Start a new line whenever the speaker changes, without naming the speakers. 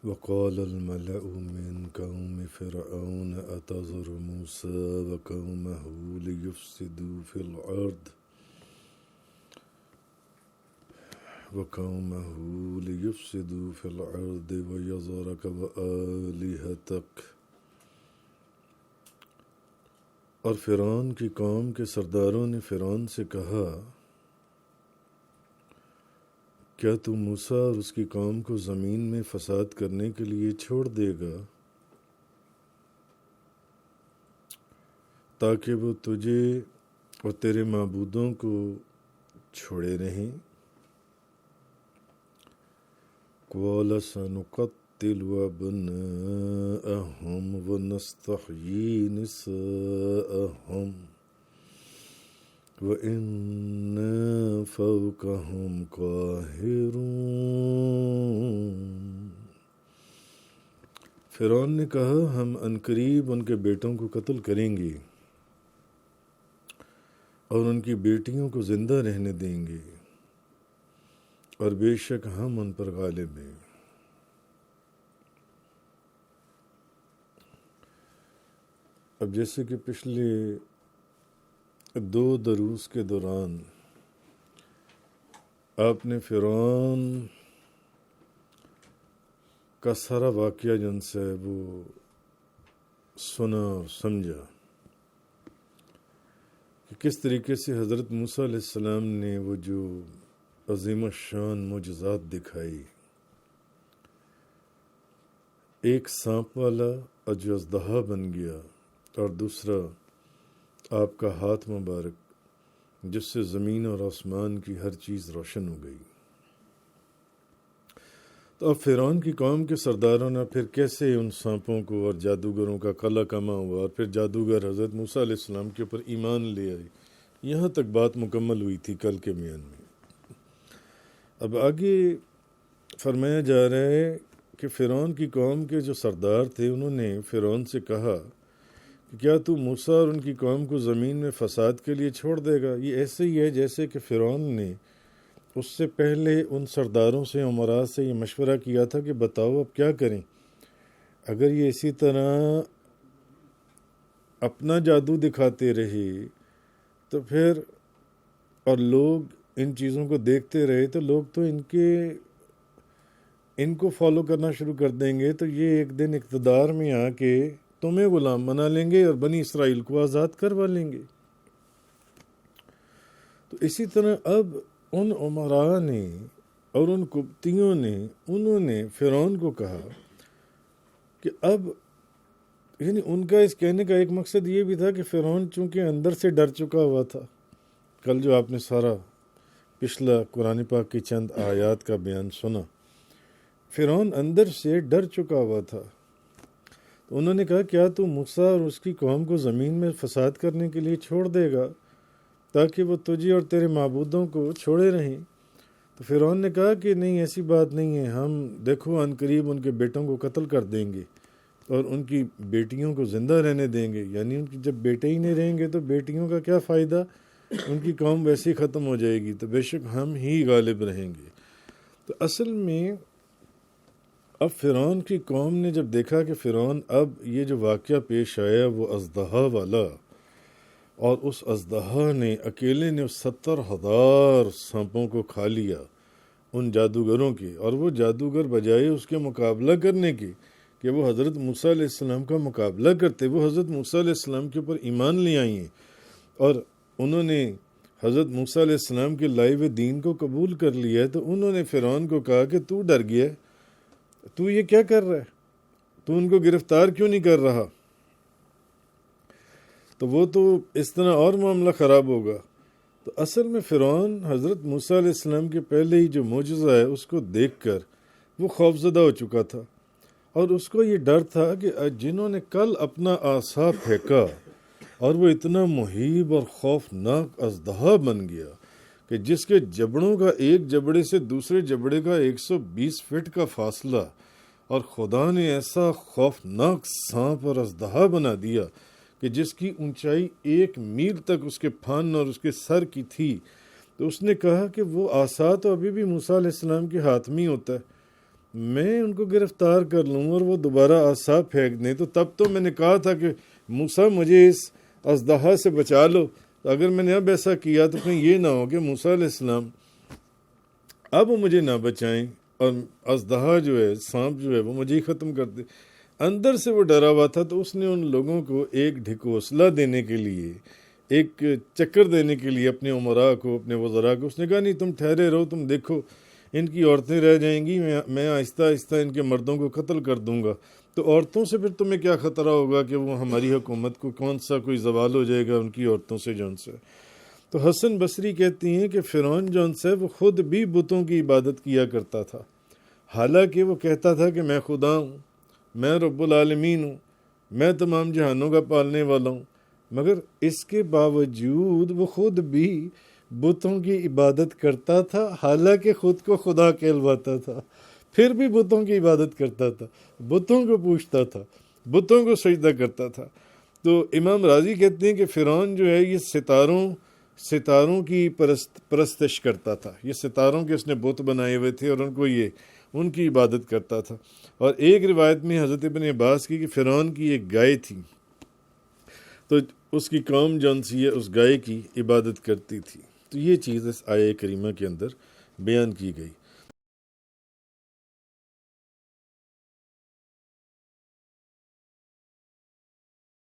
وقال الملأ من قوم فرعون أتذر موسى وقومه ليفسدوا في الأرض ويذرك وآلهتك. اور فرعون کی قوم کے سرداروں نے فرعون سے کہا کیا تو موسیٰ اور اس کی قوم کو زمین میں فساد کرنے کے لیے چھوڑ دے گا تاکہ وہ تجھے اور تیرے معبودوں کو چھوڑے رہیں؟ قال سنقتل أبناءهم ونستحيي نساءهم وإنا فوقهم قاهرون. فرعون نے کہا ہم عنقریب ان کے بیٹوں کو قتل کریں گے اور ان کی بیٹیوں کو زندہ رہنے دیں گے اور بے شک ہم ان پر غالب ہیں. اب جیسے کہ پچھلے 2 دروس کے دوران آپ نے فرعون کا سارا واقعہ جن سے وہ سنا اور سمجھا کہ کس طریقے سے حضرت موسیٰ علیہ السلام نے وہ جو عظیم الشان معجزات دکھائی، ایک سانپ والا جو اژدہا بن گیا اور دوسرا آپ کا ہاتھ مبارک جس سے زمین اور آسمان کی ہر چیز روشن ہو گئی. تو اب فرعون کی قوم کے سرداروں نے پھر کیسے ان سانپوں کو اور جادوگروں کا قلع کما ہوا اور پھر جادوگر حضرت موسیٰ علیہ السلام کے اوپر ایمان لے آئے، یہاں تک بات مکمل ہوئی تھی کل کے بیان میں. اب آگے فرمایا جا رہا ہے کہ فرعون کی قوم کے جو سردار تھے انہوں نے فرعون سے کہا کہ کیا تو موسیٰ اور ان کی قوم کو زمین میں فساد کے لیے چھوڑ دے گا؟ یہ ایسے ہی ہے جیسے کہ فرعون نے اس سے پہلے ان سرداروں سے عمراء سے یہ مشورہ کیا تھا کہ بتاؤ اب کیا کریں، اگر یہ اسی طرح اپنا جادو دکھاتے رہے تو پھر اور لوگ ان چیزوں کو دیکھتے رہے تو لوگ تو ان کو فالو کرنا شروع کر دیں گے، تو یہ ایک دن اقتدار میں آ کے تمہیں غلام بنا لیں گے اور بنی اسرائیل کو آزاد کروا لیں گے. تو اسی طرح اب ان عمراء نے اور ان قبطیوں نے انہوں نے فرعون کو کہا کہ اب یعنی ان کا اس کہنے کا ایک مقصد یہ بھی تھا کہ فرعون چونکہ اندر سے ڈر چکا ہوا تھا، کل جو آپ نے سارا پچھلا قرآن پاک کی چند آیات کا بیان سنا، فرعون اندر سے ڈر چکا ہوا تھا. تو انہوں نے کہا کیا تو موسیٰ اور اس کی قوم کو زمین میں فساد کرنے کے لیے چھوڑ دے گا تاکہ وہ تجھے اور تیرے معبودوں کو چھوڑے رہیں؟ تو فرعون نے کہا کہ نہیں، ایسی بات نہیں ہے، ہم دیکھو عنقریب ان کے بیٹوں کو قتل کر دیں گے اور ان کی بیٹیوں کو زندہ رہنے دیں گے. یعنی ان کی جب بیٹے ہی نہیں رہیں گے تو بیٹیوں کا کیا فائدہ، ان کی قوم ویسے ہی ختم ہو جائے گی، تو بے شک ہم ہی غالب رہیں گے. تو اصل میں اب فرعون کی قوم نے جب دیکھا کہ فرعون اب یہ جو واقعہ پیش آیا وہ اژدہا والا، اور اس اژدہا نے اکیلے نے 70,000 سانپوں کو کھا لیا ان جادوگروں کے، اور وہ جادوگر بجائے اس کے مقابلہ کرنے کے کہ وہ حضرت موسیٰ علیہ السلام کا مقابلہ کرتے، وہ حضرت موسیٰ علیہ السلام کے اوپر ایمان لے آئی ہیں اور انہوں نے حضرت موسیٰ علیہ السلام کے لائے ہوئے دین کو قبول کر لیا ہے. تو انہوں نے فرعون کو کہا کہ تو ڈر گیا، تو یہ کیا کر رہا ہے، تو ان کو گرفتار کیوں نہیں کر رہا؟ تو وہ تو اس طرح اور معاملہ خراب ہوگا. تو اصل میں فرعون حضرت موسیٰ علیہ السلام کے پہلے ہی جو معجزہ ہے اس کو دیکھ کر وہ خوفزدہ ہو چکا تھا، اور اس کو یہ ڈر تھا کہ جنہوں نے کل اپنا عصا پھینکا اور وہ اتنا مہیب اور خوفناک اژدہا بن گیا کہ جس کے جبڑوں کا ایک جبڑے سے دوسرے جبڑے کا 120 فٹ کا فاصلہ، اور خدا نے ایسا خوفناک سانپ اور اژدہا بنا دیا کہ جس کی اونچائی 1 میل تک اس کے پھن اور اس کے سر کی تھی. تو اس نے کہا کہ وہ عصا تو ابھی بھی موسیٰ علیہ السلام کے ہاتھ میں ہوتا ہے، میں ان کو گرفتار کر لوں اور وہ دوبارہ عصا پھینک دیں، تو تب تو میں نے کہا تھا کہ موسیٰ مجھے اس اژدہا سے بچا لو، اگر میں نے اب ایسا کیا تو کہیں یہ نہ ہو کہ موسیٰ علیہ السلام اب مجھے نہ بچائیں اور اژدہا جو ہے، سانپ جو ہے، وہ مجھے ہی ختم کر دے۔ اندر سے وہ ڈرا ہوا تھا، تو اس نے ان لوگوں کو ایک ڈھکوسلا دینے کے لیے، ایک چکر دینے کے لیے اپنے امراء کو، اپنے وزراء کو، اس نے کہا نہیں تم ٹھہرے رہو، تم دیکھو ان کی عورتیں رہ جائیں گی، میں آہستہ آہستہ ان کے مردوں کو قتل کر دوں گا، تو عورتوں سے پھر تمہیں کیا خطرہ ہوگا کہ وہ ہماری حکومت کو کون سا کوئی زوال ہو جائے گا ان کی عورتوں سے جون سے۔ تو حسن بصری کہتی ہیں کہ فرعون جون سے وہ خود بھی بتوں کی عبادت کیا کرتا تھا، حالانکہ وہ کہتا تھا کہ میں خدا ہوں، میں رب العالمین ہوں، میں تمام جہانوں کا پالنے والا ہوں، مگر اس کے باوجود وہ خود بھی بتوں کی عبادت کرتا تھا، حالانکہ خود کو خدا کہلواتا تھا، پھر بھی بتوں کی عبادت کرتا تھا، بتوں کو پوجتا تھا، بتوں کو سجدہ کرتا تھا۔ تو امام راضی کہتے ہیں کہ فرعون جو ہے یہ ستاروں کی پرستش کرتا تھا، یہ ستاروں کے اس نے بت بنائے ہوئے تھے اور ان کی عبادت کرتا تھا۔ اور ایک روایت میں حضرت ابن عباس کی کہ فرعون کی ایک گائے تھی، تو اس کی قوم جون سی ہے اس گائے کی عبادت کرتی تھی۔ تو یہ چیز اس آیہ کریمہ کے اندر بیان کی گئی۔